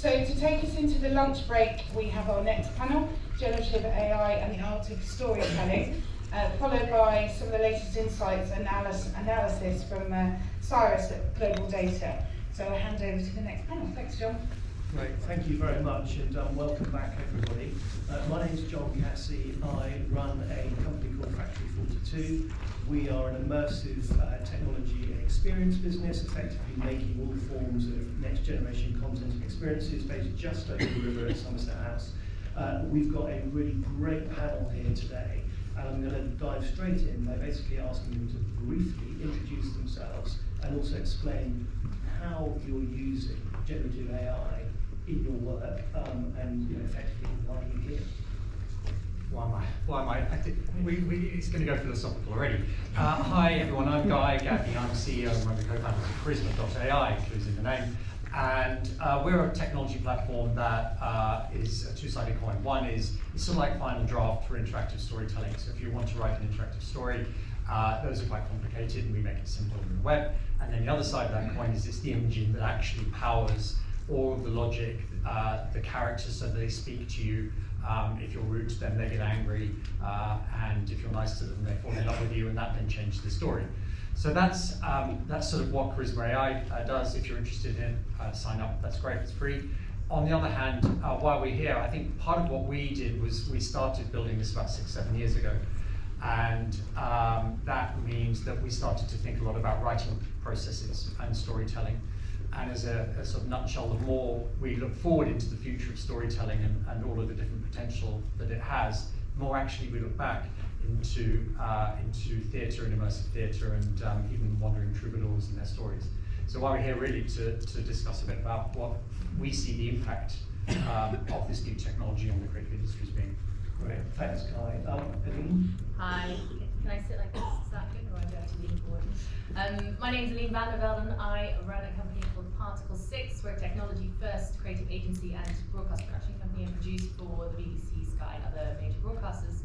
So to take us into the lunch break, we have our next panel, Generative AI and the Art of Storytelling, followed by some of the latest insights and analysis from Cyrus at Global Data. So I'll hand over to the next panel. Thanks, John. Great, thank you very much, and welcome back, everybody. My name is John Cassy. I run a company called Factory 42. We are an immersive technology experience business, effectively making all forms of next generation content and experiences based just over the river at Somerset House. We've got a really great panel here today, and I'm going to dive straight in by basically asking them to briefly introduce themselves and also explain how you're using generative AI in your work, and effectively why you're here. Why am I? It's going to go philosophical already. Hi everyone, I'm Gadney. I'm CEO and one of the co-founders of charisma.ai, includes in the name. And we're a technology platform that is a two-sided coin. One is it's sort of like Final Draft for interactive storytelling. So if you want to write an interactive story, those are quite complicated, and we make it simple on the web. And then the other side of that coin is it's the engine that actually powers all of the logic, the characters, so they speak to you. If you're rude to them, they get angry, and if you're nice to them, they fall in love with you, and that then changes the story. So that's sort of what charisma.ai does. If you're interested in it, sign up. That's great. It's free. On the other hand, while we're here, I think part of what we did was we started building this about 6-7 years ago, and that means that we started to think a lot about writing processes and storytelling. And as a sort of nutshell, the more we look forward into the future of storytelling and all of the different potential that it has, the more actually we look back into theatre and immersive theatre and even wandering troubadours and their stories. So while we're here really to discuss a bit about what we see the impact of this new technology on the creative industry as being. Great, thanks, Kai. Eline? Hi, can I sit like this? Is that good, or do I have to lean forward? My name is Eline van der Velden. I run a company called Particle 6. We're a technology-first creative agency and broadcast production company, and produce for the BBC, Sky, and other major broadcasters.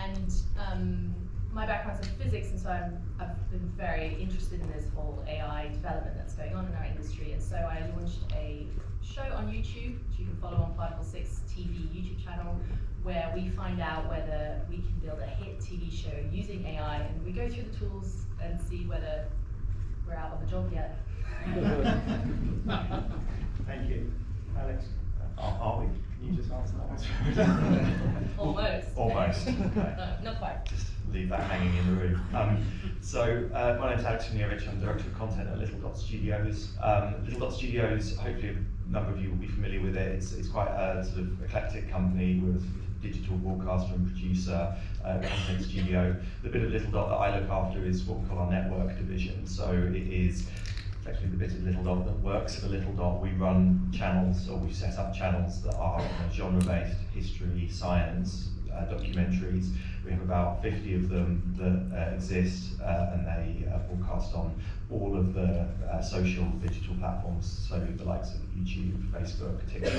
And my background's in physics, and so I've been very interested in this whole AI development that's going on in our industry. And so I launched a show on YouTube, which you can follow on Particle 6 TV YouTube channel, where we find out whether we can build a hit TV show using AI, and we go through the tools and see whether we're out of a job yet. Thank you. Alex? Are we? Can you just answer that one? Almost. Almost. Okay. No, not quite. Just leave that hanging in the room. My name's Alex Hryniewicz. I'm Director of Content at Little Dot Studios. Little Dot Studios, hopefully a number of you will be familiar with it. It's quite a sort of eclectic company with digital broadcaster and producer, content studio. The bit of Little Dot that I look after is what we call our network division. So it is effectively the bit of Little Dot that works for Little Dot. We run channels, or we've set up channels that are genre-based, history, science, documentaries. We have about 50 of them that exist, and they broadcast on all of the social digital platforms, so the likes of YouTube, Facebook, TikTok,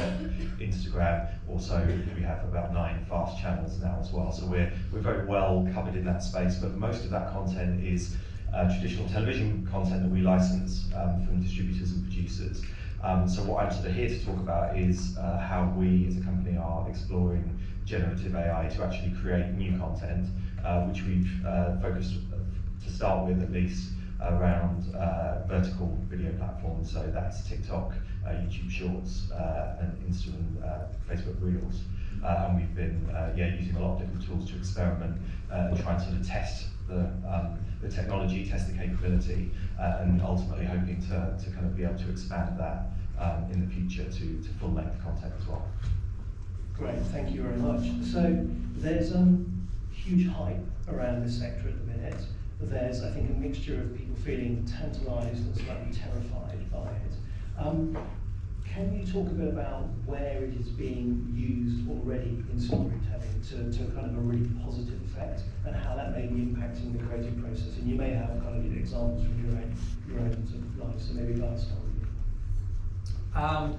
Instagram. Also, we have about 9 fast channels now as well. So we're very well covered in that space, but most of that content is traditional television content that we license from distributors and producers. So what I'm sort of here to talk about is how we as a company are exploring generative AI to actually create new content, which we've focused, to start with at least, around vertical video platforms. So that's TikTok, YouTube Shorts, and Insta and Facebook Reels. And we've been using a lot of different tools to experiment and try and sort of test the technology, test the capability, and ultimately hoping to kind of be able to expand that in the future to full-length content as well. Great, thank you very much. So there's huge hype around this sector at the minute. There's, I think, a mixture of people feeling tantalised and slightly terrified by it. Can you talk a bit about where it is being used already in storytelling to kind of a really positive effect, and how that may be impacting the creative process? And you may have kind of examples from your own sort of life, so maybe I'll start with you.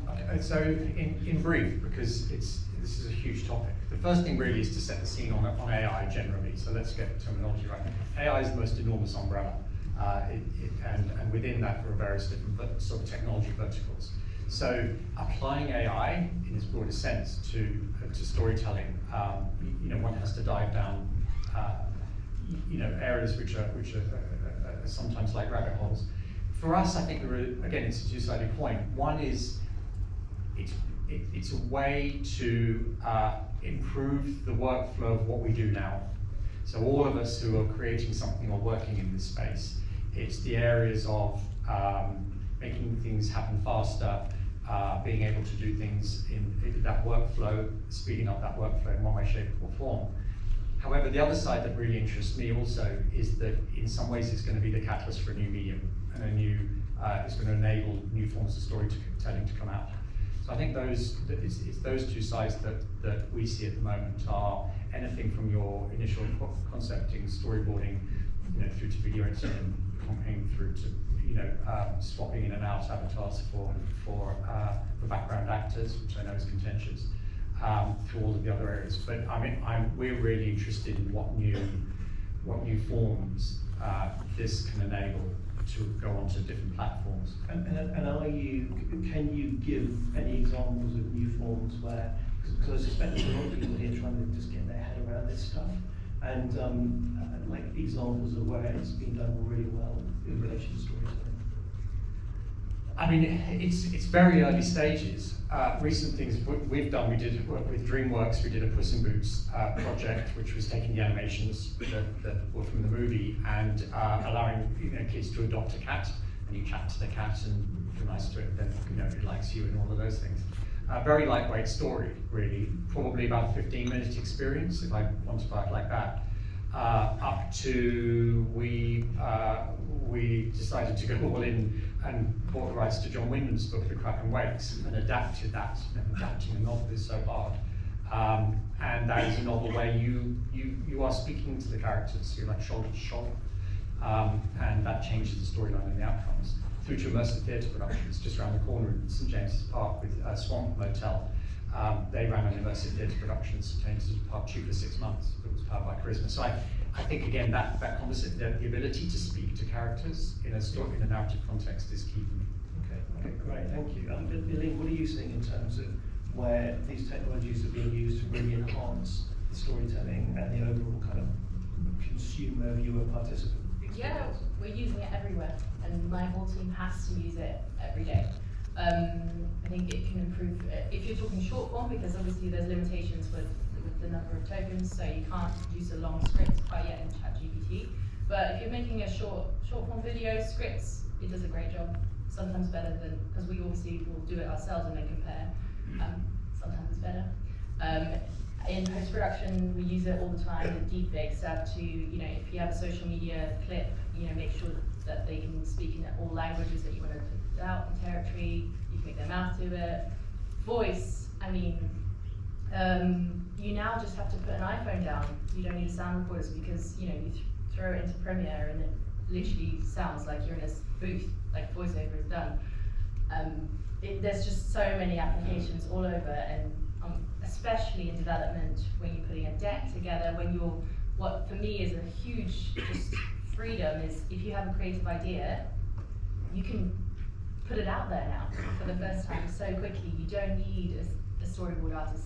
Okay, so in brief, because this is a huge topic. The first thing really is to set the scene on AI generally. So let's get the terminology right. AI is the most enormous umbrella, and within that there are various different sort of technology verticals. So applying AI in its broadest sense to storytelling, one has to dive down, areas which are sometimes like rabbit holes. For us, I think again, it's a two-sided coin. One is it's a way to improve the workflow of what we do now. So all of us who are creating something or working in this space, it's the areas of making things happen faster, being able to do things in that workflow, speeding up that workflow in one way, shape, or form. However, the other side that really interests me also is that in some ways it's going to be the catalyst for a new medium and it's going to enable new forms of storytelling to come out. So I think it's those two sides that we see at the moment are anything from your initial concepting, storyboarding, through to video editing, comping through to swapping in and out avatars for background actors, which I know is contentious, through all of the other areas. But we're really interested in what new forms this can enable to go onto different platforms. And can you give any examples of new forms where, because I suspect there's a lot of people here trying to just get their head around this stuff, and like examples of where it's been done really well in relation to storytelling? It's very early stages. Recent things we did work with DreamWorks. We did a Puss in Boots project, which was taking the animations that were from the movie and allowing kids to adopt a cat, and you chat to the cat and if you're nice to it, then it likes you and all of those things. Very lightweight story, really. Probably about 15-minute experience, if I quantify it like that. Up to we decided to go all in and bought the rights to John Wyndham's book, The Kraken Wakes, and adapted that. Adapting a novel is so hard. And that is a novel where you are speaking to the characters, you're like shoulder to shoulder. And that changes the storyline and the outcomes. Through to immersive theatre productions just around the corner in St James's Park with Swamp Motel. They ran an immersive theatre production at St James's Park 2 for 6 months. It was powered by Charisma. So I think again that concept, the ability to speak to characters in a narrative context is key for me. Okay, great, thank you. Eline, what are you seeing in terms of where these technologies are being used to really enhance the storytelling and the overall kind of consumer, viewer, participant experience? Yeah, we're using it everywhere, and my whole team has to use it every day. I think it can improve, if you're talking short form, because obviously there's limitations with the number of tokens, so you can't use a long script quite yet in ChatGPT. But if you're making a short form video, scripts, it does a great job. Sometimes better than, because we obviously will do it ourselves and then compare. Sometimes it's better. In post-production, we use it all the time with deepfakes to, if you have a social media clip, make sure that they can speak in all languages that you want to put out in territory. You can make their mouth do it. Voice, you now just have to put an iPhone down. You don't need sound recorders because, you throw it into Premiere and it literally sounds like you're in a booth, like voiceover is done. There's just so many applications all over, and especially in development, when you're putting a deck together, what for me is a huge just freedom is if you have a creative idea, you can put it out there now for the first time so quickly. You don't need a storyboard artist,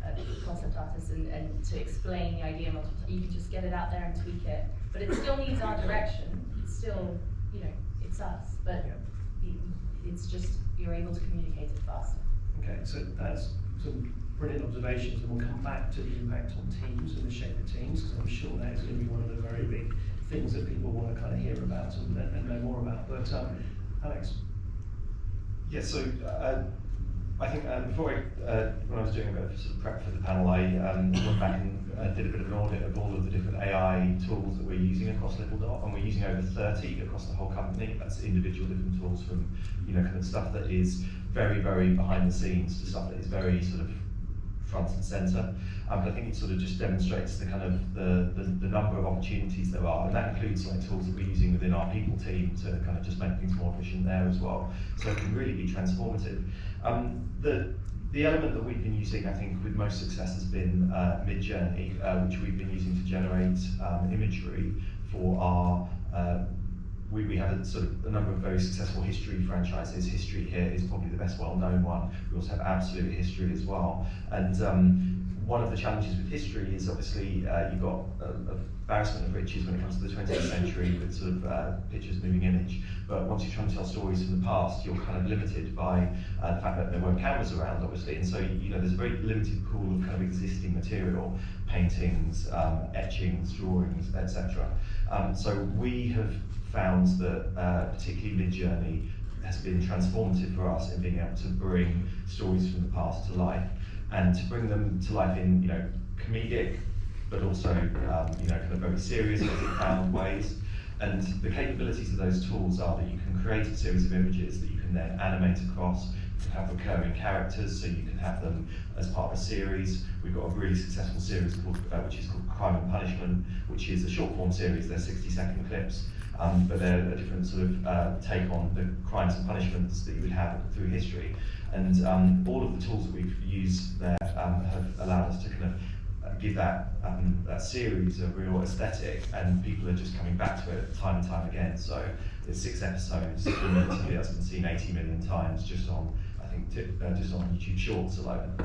a concept artist, and to explain the idea multiple times. You can just get it out there and tweak it. But it still needs our direction. It's still, it's us, but it's just, you're able to communicate it faster. Okay, so that's some brilliant observations, and we'll come back to the impact on teams and the shape of teams, because I'm sure that is going to be one of the very big things that people want to kind of hear about and know more about. But Alex? Yeah, so I think before when I was doing a bit of sort of prep for the panel, I went back and did a bit of an audit of all of the different AI tools that we're using across Little Dot, and we're using over 30 across the whole company. That's individual different tools from kind of stuff that is very, very behind the scenes to stuff that is very sort of front and centre. But I think it sort of just demonstrates the kind of the number of opportunities there are, and that includes like tools that we're using within our people team to kind of just make things more efficient there as well. So it can really be transformative. The element that we've been using, I think, with most success has been Mid-Journey, which we've been using to generate imagery for our. We we have a number of very successful history franchises. History here is probably the best well-known one. We also have absolute history as well. And one of the challenges with history is obviously you've got embarrassment of riches when it comes to the 20th century with sort of pictures moving image. But once you're trying to tell stories from the past, you're kind of limited by the fact that there weren't cameras around, obviously. And so, there's a very limited pool of kind of existing material, paintings, etchings, drawings, etc. So we have found that particularly Midjourney has been transformative for us in being able to bring stories from the past to life, and to bring them to life in comedic, but also kind of very serious, profound ways. And the capabilities of those tools are that you can create a series of images that you can then animate across. You can have recurring characters, so you can have them as part of a series. We've got a really successful series which is called Crime and Punishment, which is a short form series. They're 60-second clips, but they're a different sort of take on the crimes and punishments that you would have through history. And all of the tools that we've used there have allowed us to kind of give that series a real aesthetic, and people are just coming back to it time and time again. So there's 6 episodes, cumulatively that's been seen 80 million times just on, I think, just on YouTube Shorts alone.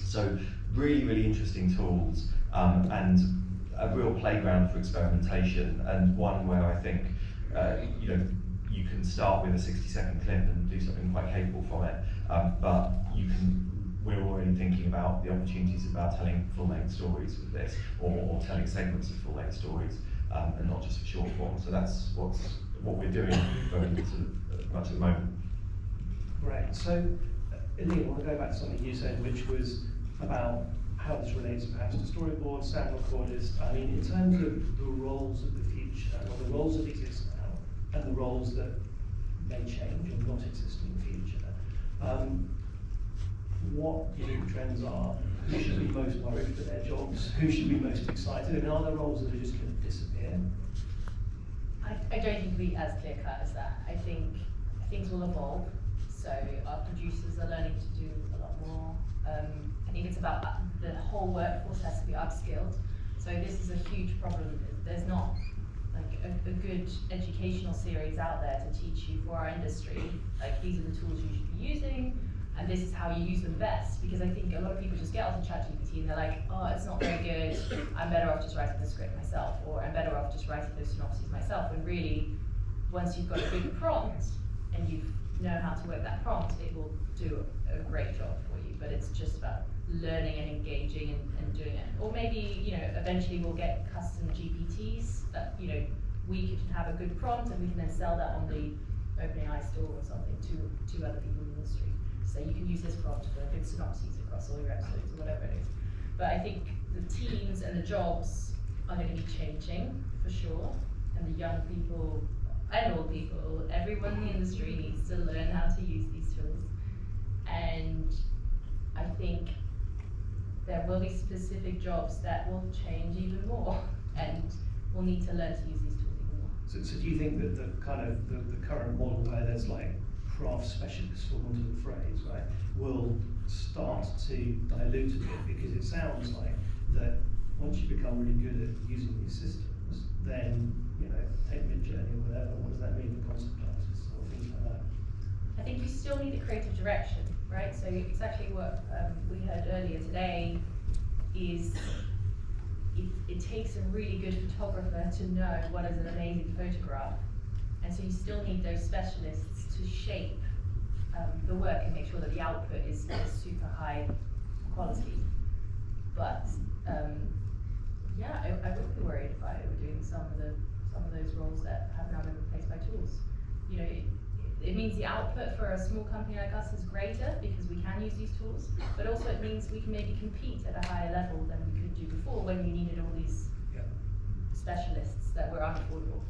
So really, really interesting tools, and a real playground for experimentation, and one where I think you can start with a 60-second clip and do something quite capable from it, but we're already thinking about the opportunities about telling full-length stories with this, or telling segments of full-length stories, and not just for short form. So that's what we're doing very much at the moment. Right. So, Eline, I want to go back to something you said, which was about how this relates perhaps to storyboards, sound recorders. I mean, in terms of the roles of the future, or the roles that exist now, and the roles that may change or not exist in the future, what do you think the trends are? Who should be most worried for their jobs? Who should be most excited? I mean, are there roles that are just going to disappear? I don't think it'll be as clear cut as that. I think things will evolve. So our producers are learning to do a lot more. I think it's about the whole workforce has to be upskilled. So this is a huge problem. There's not like a good educational series out there to teach you for our industry. Like, these are the tools you should be using, and this is how you use them best. Because I think a lot of people just get onto ChatGPT and they're like, oh, it's not very good, I'm better off just writing the script myself, or I'm better off just writing those synopses myself. And really, once you've got a good prompt and you know how to work that prompt, it will do a great job for you. But it's just about learning and engaging and doing it. Or maybe, eventually we'll get custom GPTs that, we can have a good prompt and we can then sell that on the OpenAI store or something to other people in the industry. So you can use this prompt for good synopses across all your episodes or whatever it is. But I think the teams and the jobs are going to be changing for sure, and the young people and old people, everyone in the industry needs to learn how to use these tools. And I think there will be specific jobs that will change even more, and we'll need to learn to use these tools even more. So do you think that the current model where there's like craft specialists, for want of a phrase, right, will start to dilute a bit? Because it sounds like that once you become really good at using these systems, then, take Midjourney or whatever, what does that mean for concept artists or things like that? I think you still need the creative direction, right? So exactly what we heard earlier today is it takes a really good photographer to know what is an amazing photograph. And so you still need those specialists to shape the work and make sure that the output is super high quality. But I would be worried if I were doing some of those roles that have now been replaced by tools. It means the output for a small company like us is greater because we can use these tools, but also it means we can maybe compete at a higher level than we could do before when we needed all these specialists that were unaffordable.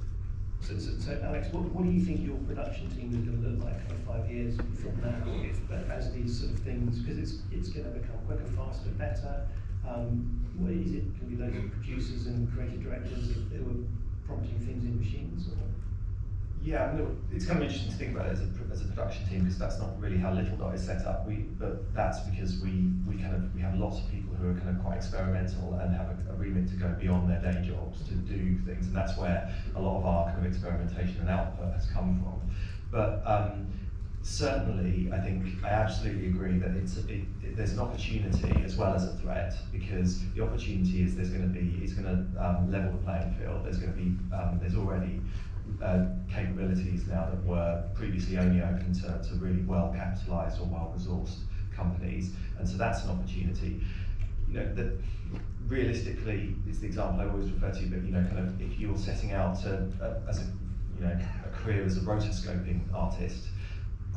So Alex, what do you think your production team is going to look like in 5 years from now, as these sort of things, because it's going to become quicker, faster, better? What is it going to be loads of producers and creative directors who are prompting things in machines? Or? Yeah, I mean, it's kind of interesting to think about it as a production team, because that's not really how Little Dot is set up. But that's because we have lots of people who are kind of quite experimental and have a remit to go beyond their day jobs to do things, and that's where a lot of our kind of experimentation and output has come from. But certainly, I think I absolutely agree that there's an opportunity as well as a threat, because the opportunity is it's going to level the playing field. There's already capabilities now that were previously only open to really well capitalized or well resourced companies, and so that's an opportunity. You know, that realistically is the example I always refer to, but you know, kind of if you're setting out as a career as a rotoscoping artist,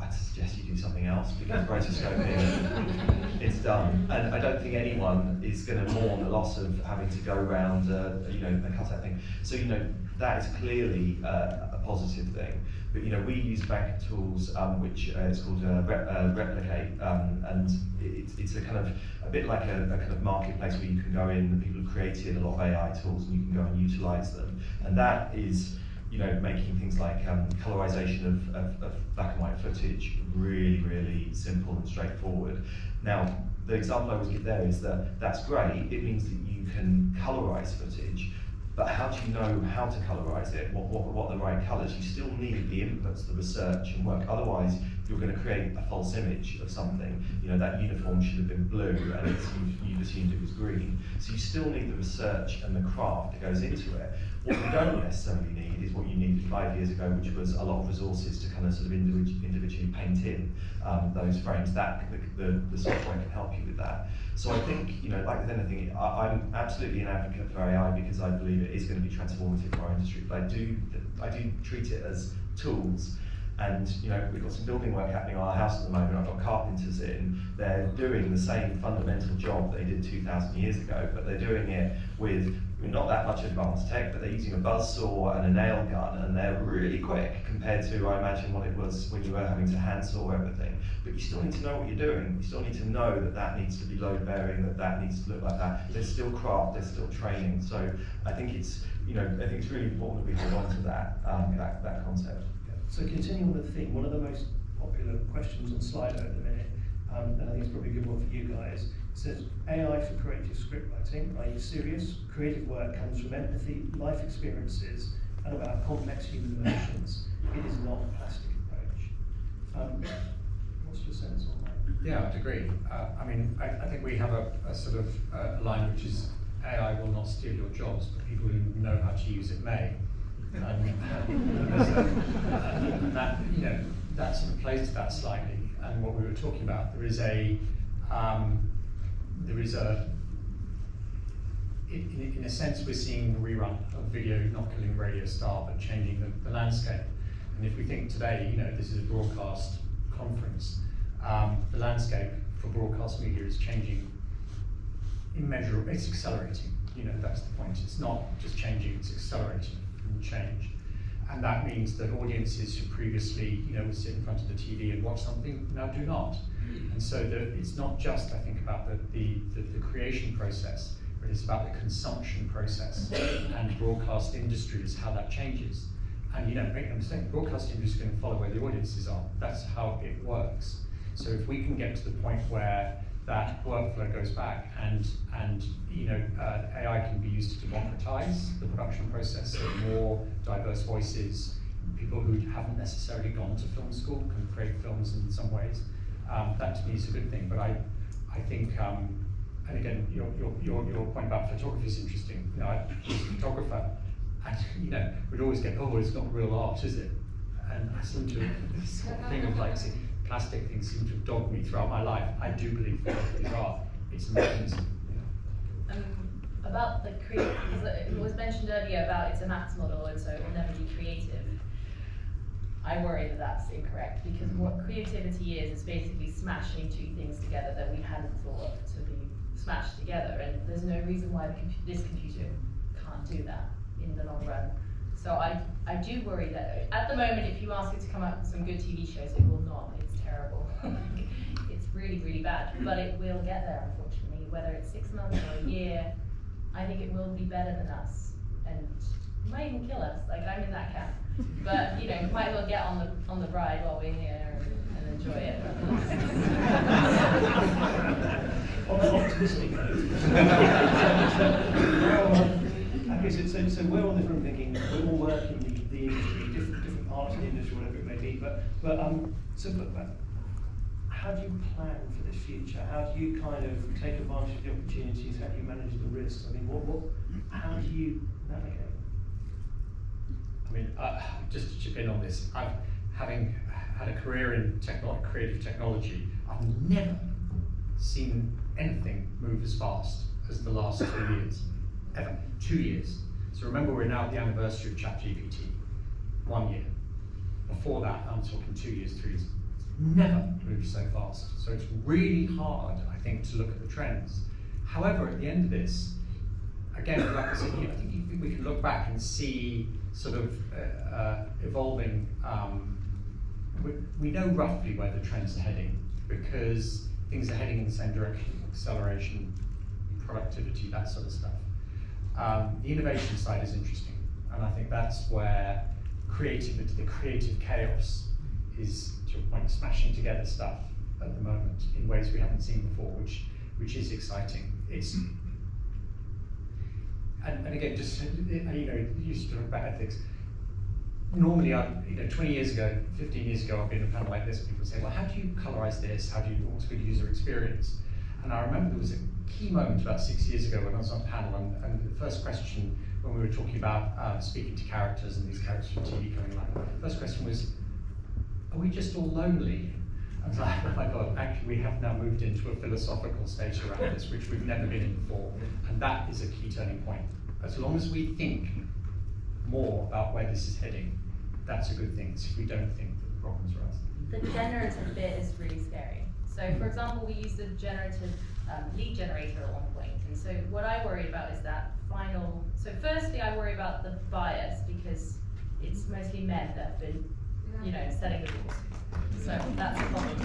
I'd suggest you do something else, because rotoscoping, it's done. And I don't think anyone is going to mourn the loss of having to go around, the cutout thing. So, you know, that is clearly a positive thing. But, you know, we use a bank of tools, which is called Replicate, and it's a bit like a kind of marketplace where you can go in, and people have created a lot of AI tools, and you can go and utilize them. And that is, you know, making things like colorization of black and white footage really, really simple and straightforward. Now, the example I always give there is that that's great. It means that you can colorize footage, but how do you know how to colorize it? What are the right colors? You still need the inputs, the research and work. Otherwise, you're going to create a false image of something. You know, that uniform should have been blue, and you assumed it was green. So you still need the research and the craft that goes into it. What you don't necessarily need is what you needed 5 years ago, which was a lot of resources to kind of sort of individually paint in those frames. That the software can help you with that. So I think, you know, like with anything, I'm absolutely an advocate for AI, because I believe it is going to be transformative for our industry. But I do treat it as tools. And you know, we've got some building work happening on our house at the moment. I've got carpenters in. They're doing the same fundamental job they did 2,000 years ago, but they're doing it with not that much advanced tech, but they're using a buzzsaw and a nail gun, and they're really quick compared to, I imagine, what it was when you were having to handsaw everything. But you still need to know what you're doing. You still need to know that that needs to be load bearing, that needs to look like that. There's still craft, there's still training. So I think it's, you know, I think it's really important that we hold on to that concept. So continuing with the theme, one of the most popular questions on Slido at the minute, and I think it's probably a good one for you guys, it says, AI for creative script writing. Are you serious? Creative work comes from empathy, life experiences, and about complex human emotions. It is not a plastic approach. What's your sense on that? Yeah, I'd agree. I mean, I think we have a sort of a line which is, AI will not steal your jobs, but people who know how to use it may. And that, you know, that sort of plays to that slightly. And what we were talking about, there is a in a sense, we're seeing the rerun of video not killing radio star, but changing the landscape. And if we think today, you know, this is a broadcast conference, the landscape for broadcast media is changing immeasurably. It's accelerating. You know, that's the point. It's not just changing; it's accelerating. Change, and that means that audiences who previously, you know, would sit in front of the TV and watch something now do not. And so it's not just, I think, about the creation process, but it's about the consumption process and broadcast industries, how that changes. And you know, make no mistake, broadcast industry is going to follow where the audiences are. That's how it works. So if we can get to the point where that workflow goes back, and you know, AI can be used to democratize the production process, so more diverse voices, people who haven't necessarily gone to film school can create films in some ways. That to me is a good thing. But I think, and again, your point about photography is interesting. You know, I'm a photographer, and you know, we'd always get, oh, it's not real art, is it? And I seem to this sort of thing of like, see, plastic things seem to have dogged me throughout my life. I do believe photography is art. It's a mechanism. About the creative, it was mentioned earlier about it's a maths model and so it will never be creative. I worry that that's incorrect, because what creativity is basically smashing two things together that we hadn't thought of to be smashed together, and there's no reason why this computer can't do that in the long run. So I do worry that at the moment, if you ask it to come up with some good TV shows, it will not. It's terrible. It's really, really bad, but it will get there, unfortunately. Whether it's 6 months or a year, I think it will be better than us, and it might even kill us. Like, I'm in that camp. But you know, might as well get on the ride while we're here and enjoy it. On that optimistic note, so we're on this room thinking we're all working the industry, different parts of the industry, whatever it may be. But how do you plan for this future? How do you kind of take advantage of the opportunities? How do you manage the risks? I mean, how do you navigate? I mean, just to chip in on this, having had a career in creative technology, I've never seen anything move as fast as the last 2 years, ever. 2 years. So remember, we're now at the anniversary of ChatGPT, 1 year. Before that, I'm talking 2 years, 3 years. Never moved so fast. So it's really hard, I think, to look at the trends. However, at the end of this, again, like I said, I think we can look back and see sort of evolving. We know roughly where the trends are heading because things are heading in the same direction: acceleration, productivity, that sort of stuff. The innovation side is interesting, and I think that's where creativity, the creative chaos, is, to your point, smashing together stuff at the moment in ways we haven't seen before, which is exciting. It's and again, just you used to talk about ethics. Normally, 20 years ago, 15 years ago, I've been in a panel like this. People say, "Well, how do you colorize this? What's a good user experience?" And I remember there was a key moment about 6 years ago when I was on a panel, and the first question when we were talking about speaking to characters and these characters from TV coming along, the first question was, "Are we just all lonely?" I was like, "Oh my God, actually we have now moved into a philosophical stage around this, which we've never been in before." And that is a key turning point. As long as we think more about where this is heading, that's a good thing. It's if we don't think that the problems arise. The generative bit is really scary. So for example, we used a generative lead generator at one point. And so what I worry about is that final, so firstly I worry about the bias because it's mostly men that have been, setting the rules. So that's a problem.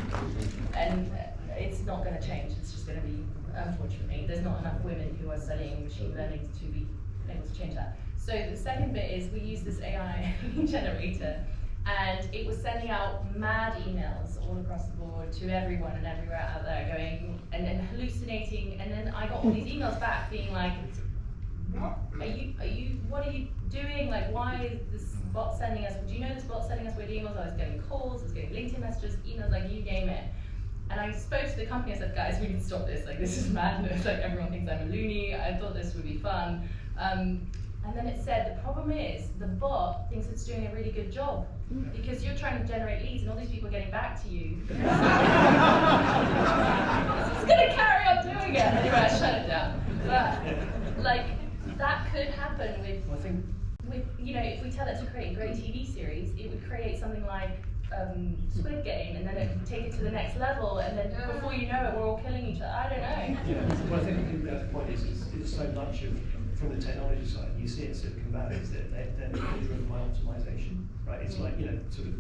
And it's not going to change. It's just going to be, unfortunately, there's not enough women who are studying machine learning to be able to change that. So the second bit is we use this AI generator, and it was sending out mad emails all across the board to everyone and everywhere out there, going and hallucinating. And then I got all these emails back being like, what are you doing? Like, why is this bot sending us, do you know this bot sending us weird emails? I was getting calls, I was getting LinkedIn messages, emails, like you name it. And I spoke to the company, I said, guys, we need to stop this. Like, this is madness. Like, everyone thinks I'm a loony. I thought this would be fun. And then it said, the problem is the bot thinks it's doing a really good job because you're trying to generate leads and all these people are getting back to you. It's going to carry on doing it. Anyway, I shut it down. But, like, that could happen with, if we tell it to create a great TV series, it would create something like Squid Game, and then it would take it to the next level, and then before you know it, we're all killing each other. I don't know. Yeah, well, I think the point is so much of, from the technology side, you see in Silicon Valley, is that they're driven by optimization, right? It's like, sort of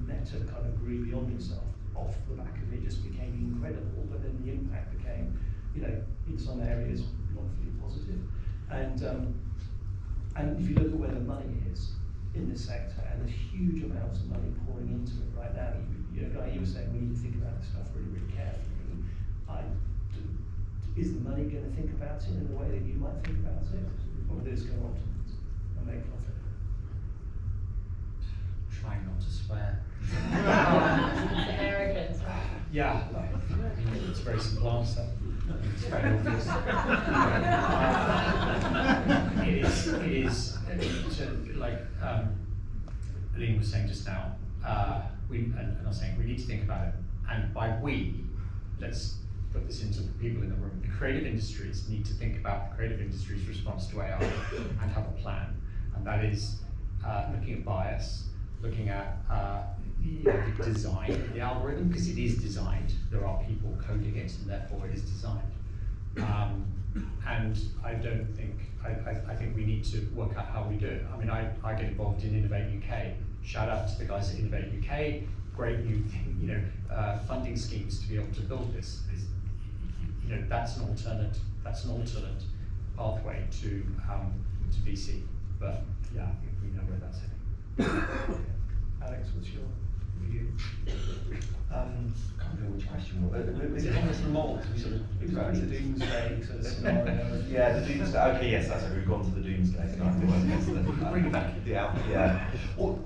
Meta kind of grew beyond itself off the back of it, just became incredible, but then the impact became, in some areas, not fully positive. And if you look at where the money is in this sector, and there's huge amounts of money pouring into it right now, Guy, you were saying we need to think about this stuff really, really carefully. Is the money going to think about it in the way that you might think about it, or is it going to optimize and make profit? Trying not to swear. It's American. Yeah, it's a very simple answer. It's very obvious. It is like Eline was saying just now. And I was saying we need to think about it. And by we, let's put this into the people in the room. The creative industries need to think about the creative industry's response to AI and have a plan. And that is looking at bias, looking at the design of the algorithm, because it is designed. There are people coding it, and therefore it is designed. And I don't think, I think we need to work out how we do it. I mean, I get involved in Innovate UK. Shout out to the guys at Innovate UK. Great new funding schemes to be able to build this. That's an alternate pathway to VC. But yeah, I think we know where that's heading. Alex? I can't remember which question was. Is it on this model? We sort of It was the doomsday sort of scenario. Yeah, the doomsday. Okay, yes, that's it. We've gone to the doomsday tonight. Bring it back. Yeah. Well,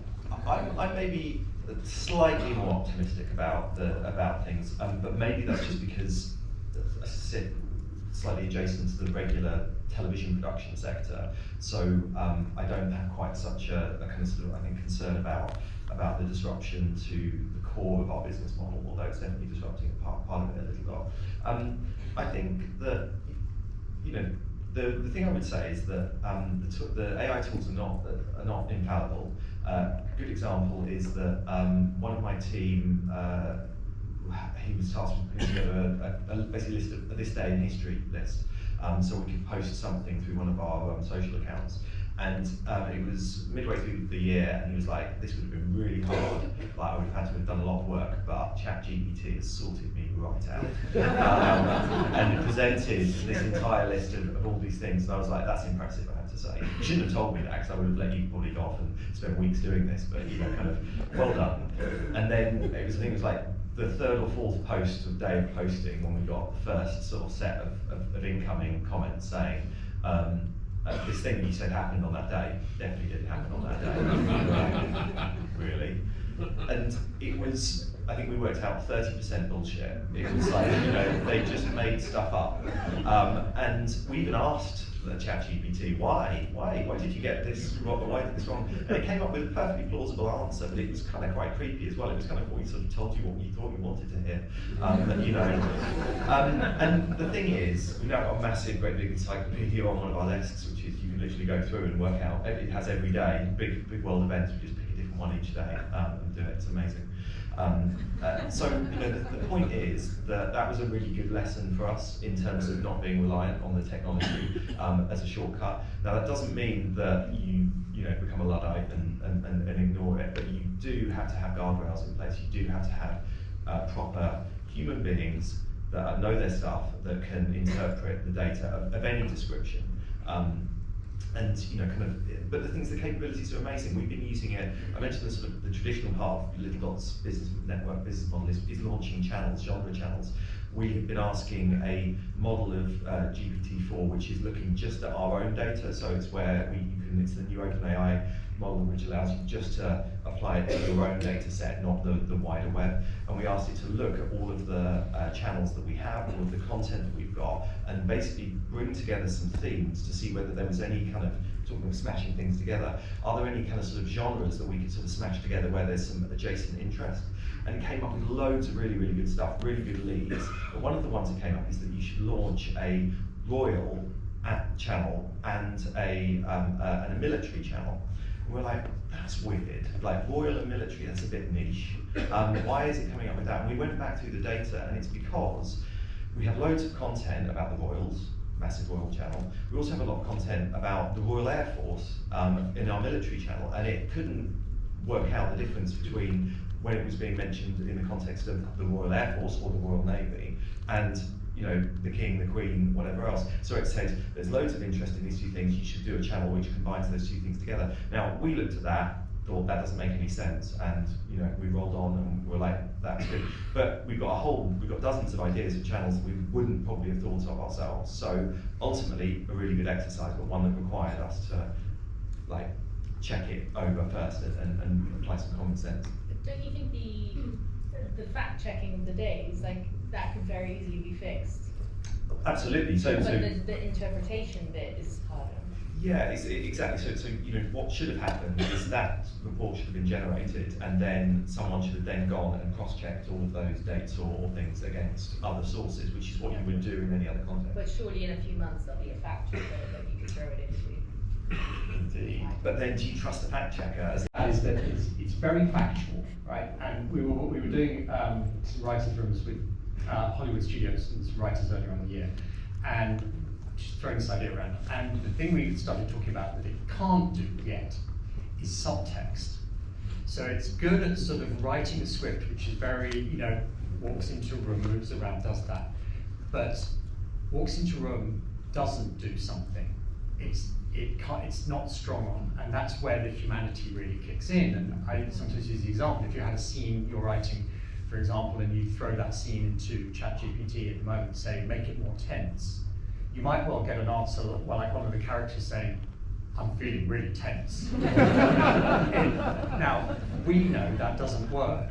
I'm maybe slightly more optimistic about things, but maybe that's just because I sit slightly adjacent to the regular television production sector, so I don't have quite such a kind of sort of, I think, concern about the disruption to the core of our business model, although it's definitely disrupting part of it a little lot. I think that, you know, the thing I would say is that the AI tools are not infallible. A good example is that one of my team, he was tasked with putting together a basically list of this day in history list, so we could post something through one of our social accounts. And it was midway through the year, and he was like, "This would have been really hard. Like, I would have had to have done a lot of work, but ChatGPT has sorted me right out." And it presented this entire list of all these things, and I was like, "That's impressive, I have to say. You shouldn't have told me that, because I would have let you probably go off and spend weeks doing this, but you know, kind of well done." And then I think it was like the third or fourth post of day of posting when we got the first sort of set of incoming comments saying, this thing that you said happened on that day definitely didn't happen on that day. Really. And it was, I think we worked out 30% bullshit. It was like, you know, they just made stuff up. And we even asked the ChatGPT, why did you get this wrong? Why did this wrong? And it came up with a perfectly plausible answer, but it was kind of quite creepy as well. It was kind of what we sort of told you what you thought you wanted to hear. You know. And the thing is, we've now got a massive, great big encyclopedia on one of our desks, which is you can literally go through and work out. It has every day, big world events. We just pick a different one each day and do it. It's amazing. So you know, the point is that was a really good lesson for us in terms of not being reliant on the technology as a shortcut. Now that doesn't mean that you know become a Luddite and ignore it, but you do have to have guardrails in place. You do have to have proper human beings that know their stuff, that can interpret the data of any description. And you know, kind of, but the capabilities are amazing. We've been using it. I mentioned the sort of the traditional part of Little Dot's business model is launching channels, genre channels. We have been asking a model of GPT-4, which is looking just at our own data. So it's where it's the new OpenAI model, which allows you just to apply it to your own data set, not the wider web. And we asked it to look at all of the channels that we have, all of the content that we've got, and basically bring together some themes to see whether there was any kind of, talking of smashing things together, are there any kind of sort of genres that we could sort of smash together where there's some adjacent interest? And it came up with loads of really, really good stuff, really good leads. But one of the ones that came up is that you should launch a royal channel and a military channel. And we're like, that's weird. Like royal and military, that's a bit niche. Why is it coming up with that? And we went back through the data, and it's because we have loads of content about the royals, massive royal channel. We also have a lot of content about the Royal Air Force in our military channel, and it couldn't work out the difference between when it was being mentioned in the context of the Royal Air Force or the Royal Navy, and you know, the King, the Queen, whatever else. So it said, there's loads of interest in these two things, you should do a channel which combines those two things together. Now, we looked at that, thought that doesn't make any sense, and you know, we rolled on and we're like, that's good. But we've got dozens of ideas of channels that we wouldn't probably have thought of ourselves. So ultimately, a really good exercise, but one that required us to like check it over first and apply some common sense. But don't you think the fact checking of the days, like that could very easily be fixed? Absolutely. But the interpretation bit is harder. Yeah, exactly. So you know, what should have happened is that report should have been generated, and then someone should have then gone and cross-checked all of those dates or things against other sources, which is what you would do in any other context. But surely in a few months there'll be a fact checker that you could throw it into. Indeed. But then, do you trust the fact checker? Is that it's very factual, right? And we were doing some writers' rooms with Hollywood studios and some writers earlier on in the year, and just throwing this idea around. And the thing we started talking about that it can't do yet is subtext. So it's good at sort of writing a script, which is very, you know, walks into a room, moves around, does that. But walks into a room, doesn't do something. It's not strong on, and that's where the humanity really kicks in. And I sometimes use the example, if you had a scene you're writing for example, and you throw that scene into ChatGPT at the moment, say, make it more tense, you might well get an answer, well, like one of the characters saying, I'm feeling really tense. Now, we know that doesn't work.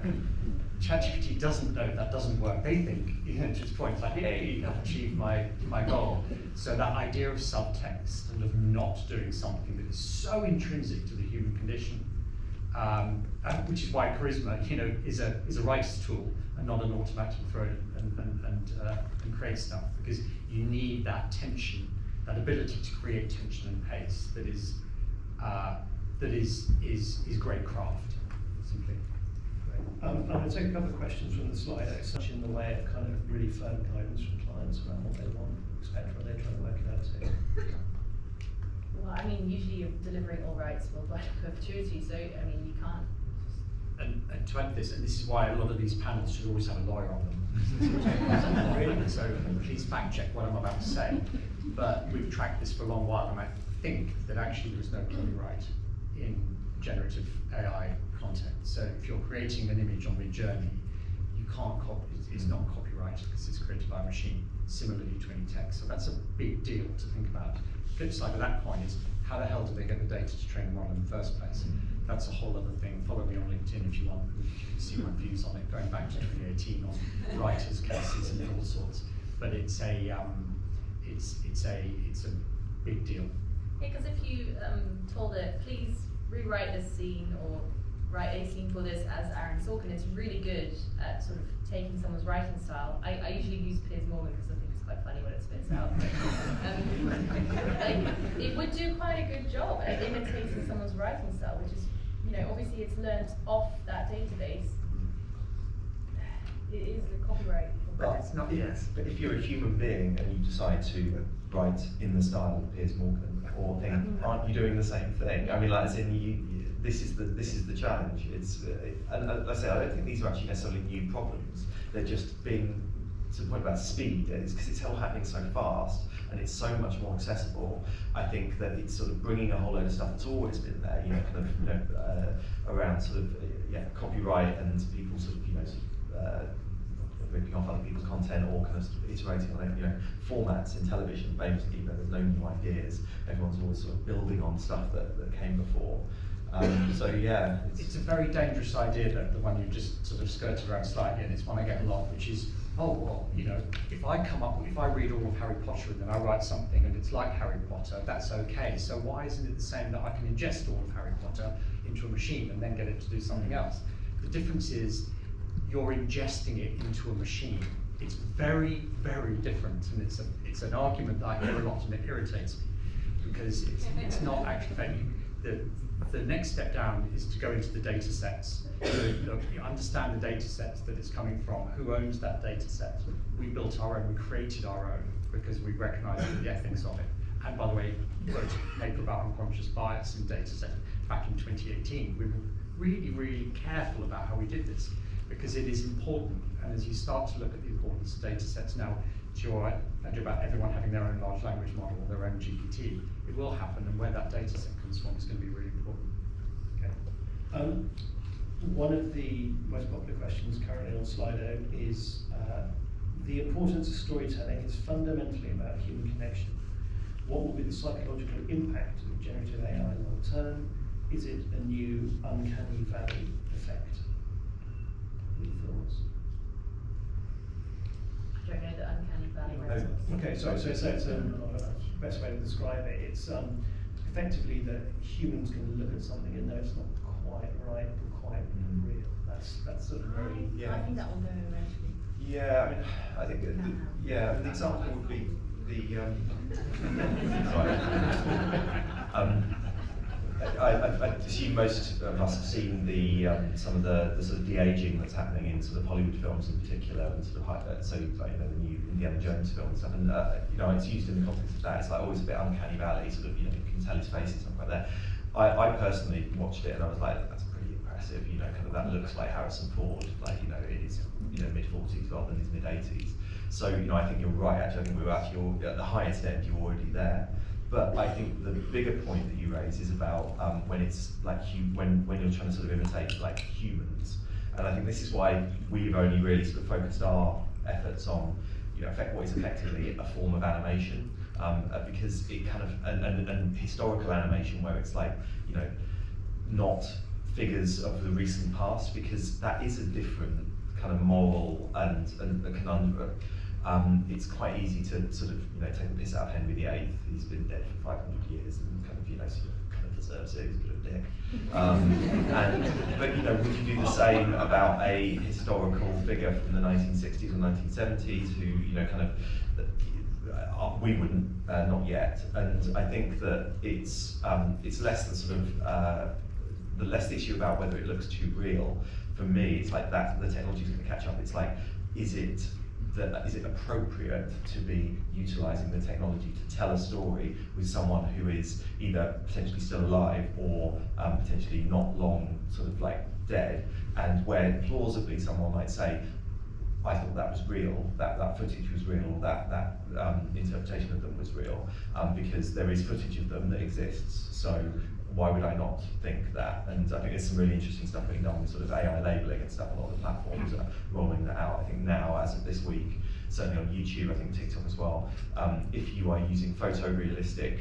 ChatGPT doesn't know that doesn't work. They think, to its point, like, yay, I've achieved my goal. So that idea of subtext and of not doing something that is so intrinsic to the human condition, which is why charisma, is a writer's tool and not an automatic throw and create stuff, because you need that tension, that ability to create tension and pace that is great craft, simply. I'm going to take a couple of questions from the slide, such in the way of kind of really firm guidance from clients around what they want, expect, what they're trying to work it out to. Well, I mean, usually you're delivering all rights worldwide in perpetuity, so I mean, you can't. And to add this, and this is why a lot of these panels should always have a lawyer on them. Really, so please fact check what I'm about to say. But we've tracked this for a long while, and I think that actually there is no copyright in generative AI content. So if you're creating an image on Midjourney, you can't copy. It's not copyrighted because it's created by a machine. Similarly to any text, so that's a big deal to think about. The flip side of that coin is how the hell do they get the data to train the model in the first place? That's a whole other thing. Follow me on LinkedIn if you want. You can see my views on it, going back to 2018 on writers' cases and all sorts. But it's a big deal. Yeah, because if you told it, please rewrite this scene or write a scene for this as Aaron Sorkin, it's really good at sort of taking someone's writing style. I usually use Piers Morgan because I think it's quite funny when it spits out. It would do quite a good job at imitating someone's writing style, which is, obviously it's learned off that database. It is the copyright. Well, it's not, yes, but if you're a human being and you decide to write in the style of Piers Morgan, or think, aren't you doing the same thing? I mean, like, as in, this is the challenge. And I say, I don't think these are actually necessarily new problems. They're just being, to the point about speed, it's because it's all happening so fast and it's so much more accessible. I think that it's sort of bringing a whole load of stuff that's always been there, around sort of copyright and people sort of ripping off other people's content or kind of iterating on it, formats in television, famously, there's no new ideas. Everyone's always sort of building on stuff that came before. So yeah. It's a very dangerous idea, the one you just sort of skirted around slightly, and it's one I get a lot, which is, if I read all of Harry Potter and then I write something and it's like Harry Potter, that's okay. So why isn't it the same that I can ingest all of Harry Potter into a machine and then get it to do something else? The difference is, you're ingesting it into a machine. It's very, very different, and it's an argument that I hear a lot, and it irritates me because it's not actually. The next step down is to go into the data sets. You understand the data sets that it's coming from. Who owns that data set? We built our own. We created our own because we recognised the ethics of it. And by the way, we wrote a paper about unconscious bias in data set back in 2018. We were really, really careful about how we did this, because it is important. And as you start to look at the importance of data sets now, to your idea about everyone having their own large language model or their own GPT, it will happen, and where that data set comes from is going to be really important. Okay. One of the most popular questions currently on Slido is the importance of storytelling is fundamentally about human connection. What will be the psychological impact of generative AI long term? Is it a new uncanny valley effect? Any thoughts? I don't know the uncanny valley. Okay, so it's the best way to describe it. It's effectively that humans can look at something and know it's not quite right or quite real. That's sort of very. I think that will go eventually. Yeah, I think the example would be I assume most of us have seen some of the sort of de-aging that's happening in sort of Hollywood films in particular, and sort of the new Indiana Jones film and stuff. And it's used in the context of that. It's like always a bit uncanny valley, sort of you can tell his face and stuff like that. I personally watched it and I was like, that's pretty impressive. Kind of that looks like Harrison Ford. It is mid-40s rather than his mid-80s. So I think you're right. Actually, I think we're actually at the highest end. You're already there. But I think the bigger point that you raise is about when it's like when you're trying to sort of imitate like humans, And I think this is why we've only really sort of focused our efforts on, what is effectively a form of animation, because it kind of, and historical animation where it's like, not figures of the recent past, because that is a different kind of moral and a conundrum. It's quite easy to sort of take the piss out of Henry VIII. He's been dead for 500 years and kind of deserves it. He's a bit of a dick. But would you do the same about a historical figure from the 1960s or 1970s who we wouldn't, not yet. And I think that it's less the sort of the less the issue about whether it looks too real. For me, it's like that the technology is going to catch up. It's like, is it appropriate to be utilising the technology to tell a story with someone who is either potentially still alive or potentially not long sort of like dead, and where plausibly someone might say, I thought that was real, that footage was real, that interpretation of them was real, because there is footage of them that exists, so why would I not think that? And I think there's some really interesting stuff being done with sort of AI labeling and stuff. A lot of the platforms are rolling that out. I think now, as of this week, certainly on YouTube, I think TikTok as well, if you are using photorealistic,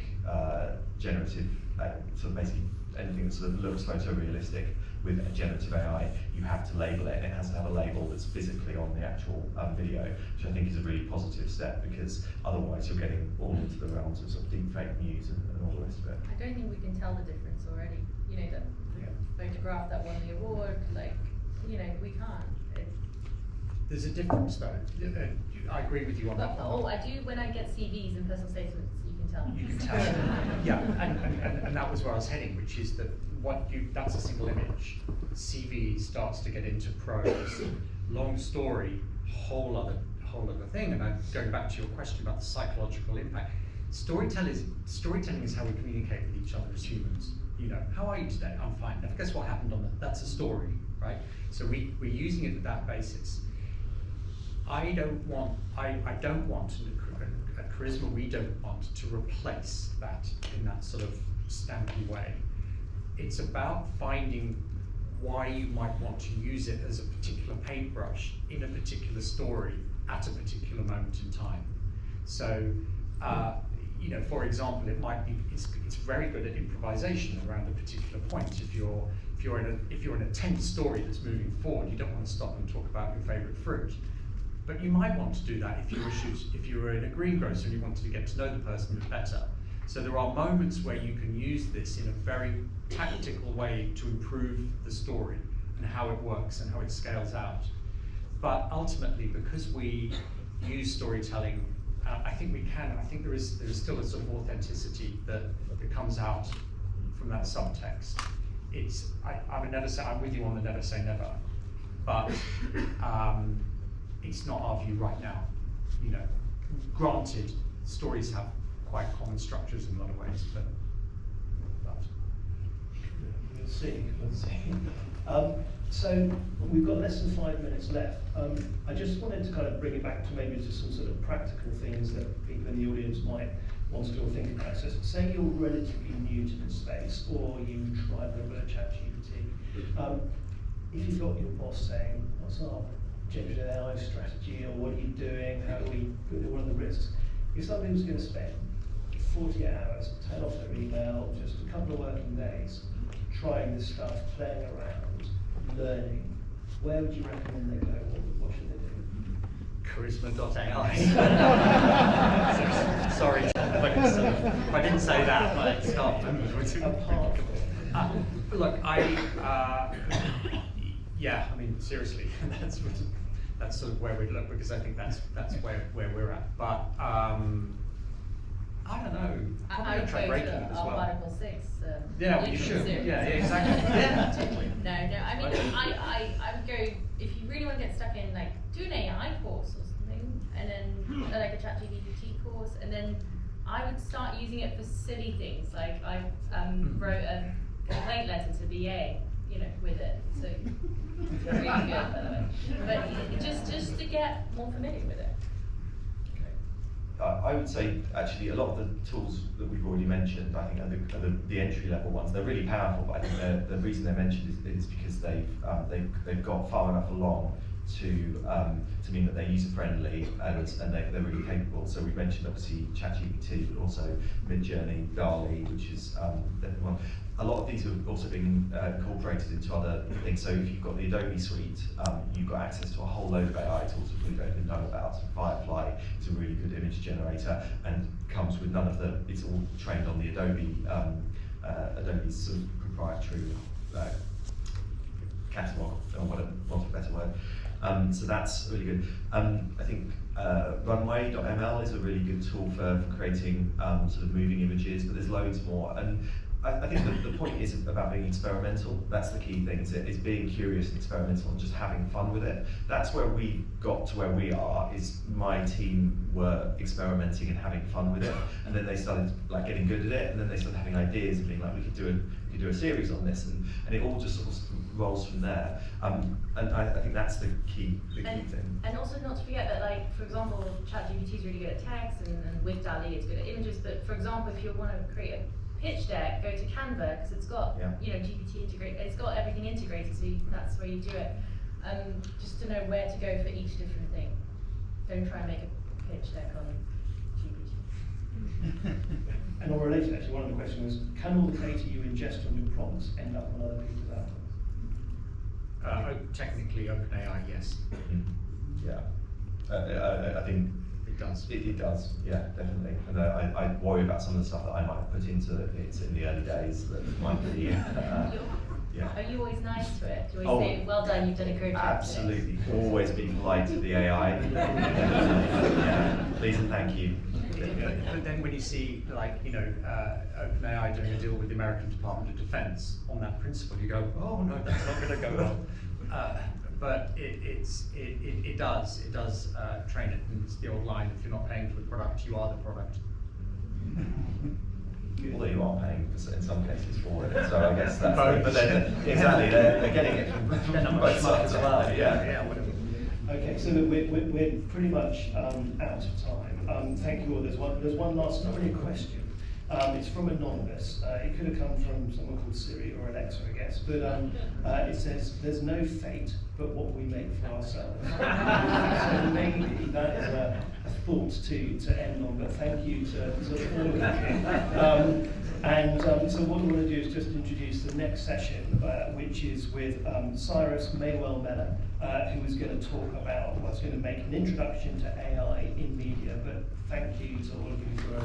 generative, sort of basically anything that sort of looks photorealistic with a generative AI, you have to label it, and it has to have a label that's physically on the actual video, which I think is a really positive step, because otherwise you're getting all into the realms of sort of deep fake news and all the rest of it. I don't think we can tell the difference already. The photograph that won the award, we can't. There's a difference though. I agree with you on that. I do when I get CVs and personal statements. You can tell. You can tell. Yeah, and that was where I was heading, which is that that's a single image. CV starts to get into prose, long story, whole other thing. And going back to your question about the psychological impact, storytelling is how we communicate with each other as humans. How are you today? I'm fine. Now, guess what happened on that? That's a story, right? So we're using it at that basis. I don't want at Charisma, we don't want to replace that in that sort of stampy way. It's about finding why you might want to use it as a particular paintbrush in a particular story at a particular moment in time. So, for example, it might be it's very good at improvisation around a particular point. If you're in a tense story that's moving forward, you don't want to stop and talk about your favourite fruit. But you might want to do that if you were in a greengrocer and you wanted to get to know the person a bit better. So there are moments where you can use this in a very tactical way to improve the story and how it works and how it scales out. But ultimately, because we use storytelling, I think we can. I think there is still a sort of authenticity that comes out from that subtext. I'm with you on the never say never, but it's not our view right now. Granted, stories have quite common structures in a lot of ways, but. We'll see. So we've got less than 5 minutes left. I just wanted to kind of bring it back to maybe to some sort of practical things that people in the audience might want to do or think about. So say you're relatively new to this space, or you tried with ChatGPT. If you've got your boss saying, what's our generative AI strategy, or what are you doing, what are the risks? If somebody was going to spend 40 hours, turn off their email, just a couple of working days, trying this stuff, playing around, learning, where would you recommend they go? What should they do? Charisma.ai. Sorry, if I didn't say that, but stop. Look, seriously, that's sort of where we'd look, because I think that's where we're at. But I don't know. I would go to our Article 6. Yeah, you should. Yeah, exactly. Yeah, totally. No. I would go, if you really want to get stuck in, do an AI course or something, and then a ChatGPT course, and then I would start using it for silly things. Like I wrote a complaint letter to BA, with it. So it's really good, by the way. But just to get more familiar with it. I would say actually a lot of the tools that we've already mentioned, I think are the entry level ones. They're really powerful, but I think the reason they're mentioned is because they've got far enough along to mean that they're user friendly and they're really capable. So we've mentioned obviously ChatGPT, but also Midjourney, DALL-E, which is one. A lot of these have also been incorporated into other things. So if you've got the Adobe suite, you've got access to a whole load of AI tools that we don't even know about. So Firefly is a really good image generator and comes with none of the. It's all trained on the Adobe's sort of proprietary catalog, or want a better word. So that's really good. I think Runway.ml is a really good tool for creating sort of moving images, but there's loads more. And I think the point is about being experimental. That's the key thing, is being curious and experimental and just having fun with it. That's where we got to where we are, is my team were experimenting and having fun with it, and then they started like getting good at it, and then they started having ideas and being like, we could do a series on this, and it all just sort of rolls from there. And I think that's the key thing. And also not to forget that, like, for example, ChatGPT is really good at text, and with DALL-E it's good at images, but for example, if you want to create a pitch deck, go to Canva, because it's got GPT integrated. It's got everything integrated, so that's where you do it. Just to know where to go for each different thing. Don't try and make a pitch deck on GPT. And on related, actually, one of the questions was, can all the data you ingest on your prompts end up on other people's outputs? Technically, OpenAI, yes. Yeah, I think it does. It does, yeah, definitely. And I worry about some of the stuff that I might have put into it in the early days that might be. Yeah. Are you always nice to it? Do you always say, well done, you've done a great job? Absolutely. Always be polite to the AI. Yeah. Please and thank you. But then when you see, like, OpenAI doing a deal with the American Department of Defense on that principle, you go, oh no, that's not going to go well. But it does train it, and it's the old line: if you're not paying for the product, you are the product. Although you are paying in some cases for it, so I guess that's. But then exactly, they're getting it from both sides. Yeah, whatever. Okay, so we're pretty much out of time. Thank you all. There's one last, not really a question. It's from Anonymous. It could have come from someone called Siri or Alexa, I guess. But it says, there's no fate but what we make for ourselves. So maybe that is a thought to end on, but thank you to all of you. So what we want to do is just introduce the next session, which is with Cyrus Maywell-Mellor, who is going to talk about, is going to make an introduction to AI in media. But thank you to all of you for a